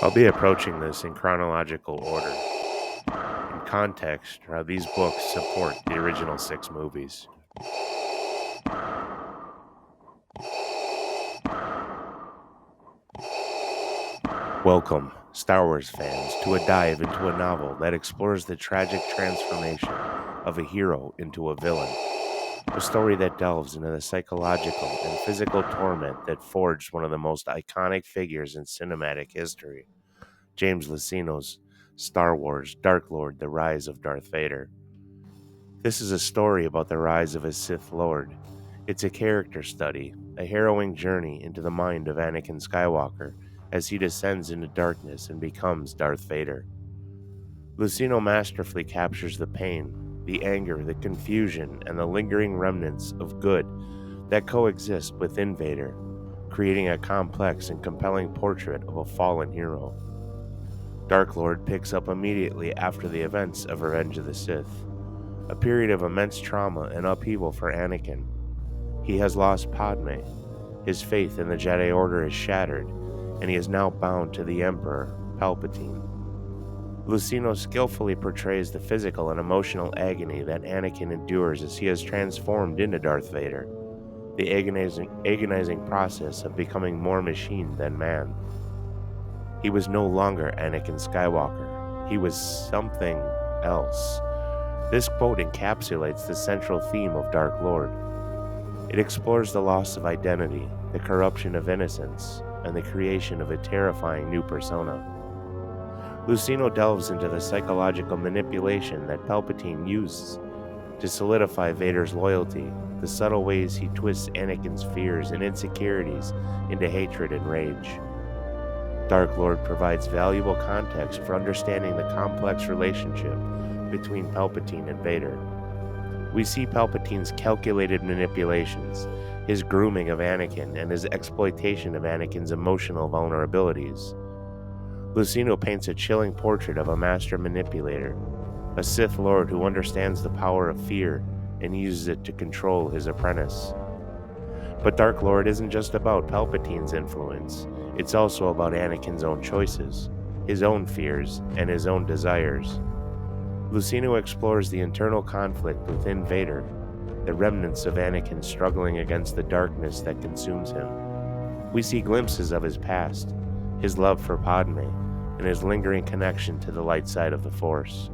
I'll be approaching this in chronological order. In context, how these books support the original six movies. Welcome, Star Wars fans, to a dive into a novel that explores the tragic transformation of a hero into a villain. A story that delves into the psychological and physical torment that forged one of the most iconic figures in cinematic history, James Luceno's Star Wars Dark Lord: The Rise of Darth Vader. This is a story about the rise of a Sith Lord. It's a character study, a harrowing journey into the mind of Anakin Skywalker as he descends into darkness and becomes Darth Vader. Luceno masterfully captures the pain, the anger, the confusion, and the lingering remnants of good that coexist within Vader, creating a complex and compelling portrait of a fallen hero. Dark Lord picks up immediately after the events of Revenge of the Sith, a period of immense trauma and upheaval for Anakin. He has lost Padme, his faith in the Jedi Order is shattered, and he is now bound to the Emperor, Palpatine. Luceno skillfully portrays the physical and emotional agony that Anakin endures as he is transformed into Darth Vader, the agonizing process of becoming more machine than man. He was no longer Anakin Skywalker, he was something else. This quote encapsulates the central theme of Dark Lord. It explores the loss of identity, the corruption of innocence, and the creation of a terrifying new persona. Luceno delves into the psychological manipulation that Palpatine uses to solidify Vader's loyalty, the subtle ways he twists Anakin's fears and insecurities into hatred and rage. Dark Lord provides valuable context for understanding the complex relationship between Palpatine and Vader. We see Palpatine's calculated manipulations, his grooming of Anakin, and his exploitation of Anakin's emotional vulnerabilities. Luceno paints a chilling portrait of a master manipulator, a Sith Lord who understands the power of fear and uses it to control his apprentice. But Dark Lord isn't just about Palpatine's influence, it's also about Anakin's own choices, his own fears, and his own desires. Luceno explores the internal conflict within Vader, the remnants of Anakin struggling against the darkness that consumes him. We see glimpses of his past, his love for Padme, and his lingering connection to the light side of the Force.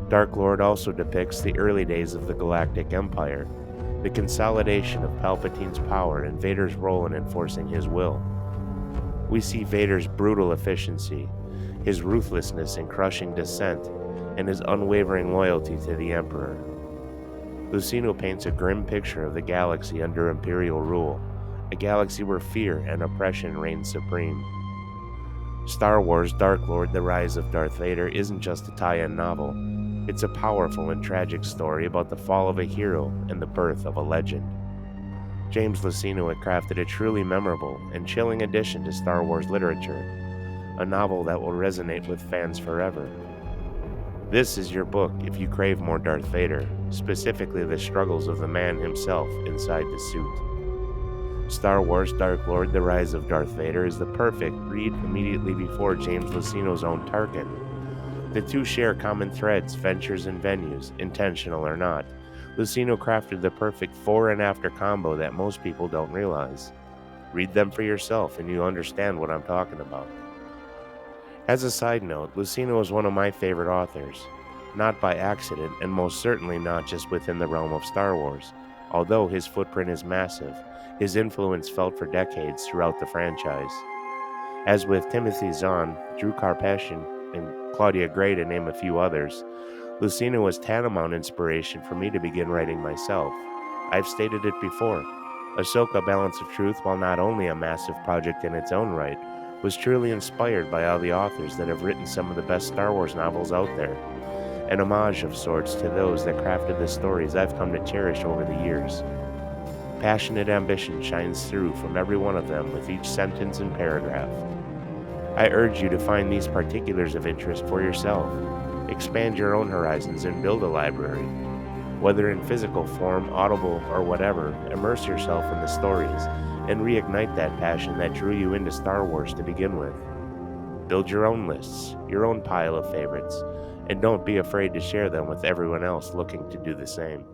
Dark Lord also depicts the early days of the Galactic Empire, the consolidation of Palpatine's power and Vader's role in enforcing his will. We see Vader's brutal efficiency, his ruthlessness in crushing dissent, and his unwavering loyalty to the Emperor. Luceno paints a grim picture of the galaxy under Imperial rule, a galaxy where fear and oppression reign supreme. Star Wars Dark Lord: The Rise of Darth Vader isn't just a tie-in novel, it's a powerful and tragic story about the fall of a hero and the birth of a legend. James Luceno had crafted a truly memorable and chilling addition to Star Wars literature, a novel that will resonate with fans forever. This is your book if you crave more Darth Vader, specifically the struggles of the man himself inside the suit. Star Wars Dark Lord: The Rise of Darth Vader is the perfect read immediately before James Luceno's own Tarkin. The two share common threads, ventures, and venues, intentional or not. Luceno crafted the perfect fore and after combo that most people don't realize. Read them for yourself and you'll understand what I'm talking about. As a side note, Luceno is one of my favorite authors, not by accident and most certainly not just within the realm of Star Wars. Although his footprint is massive, his influence felt for decades throughout the franchise. As with Timothy Zahn, Drew Karpyshyn, and Claudia Gray to name a few others, Luceno was tantamount inspiration for me to begin writing myself. I've stated it before, Ahsoka Balance of Truth, while not only a massive project in its own right, was truly inspired by all the authors that have written some of the best Star Wars novels out there, an homage of sorts to those that crafted the stories I've come to cherish over the years. Passionate ambition shines through from every one of them with each sentence and paragraph. I urge you to find these particulars of interest for yourself, expand your own horizons and build a library. Whether in physical form, audible, or whatever, immerse yourself in the stories and reignite that passion that drew you into Star Wars to begin with. Build your own lists, your own pile of favorites, and don't be afraid to share them with everyone else looking to do the same.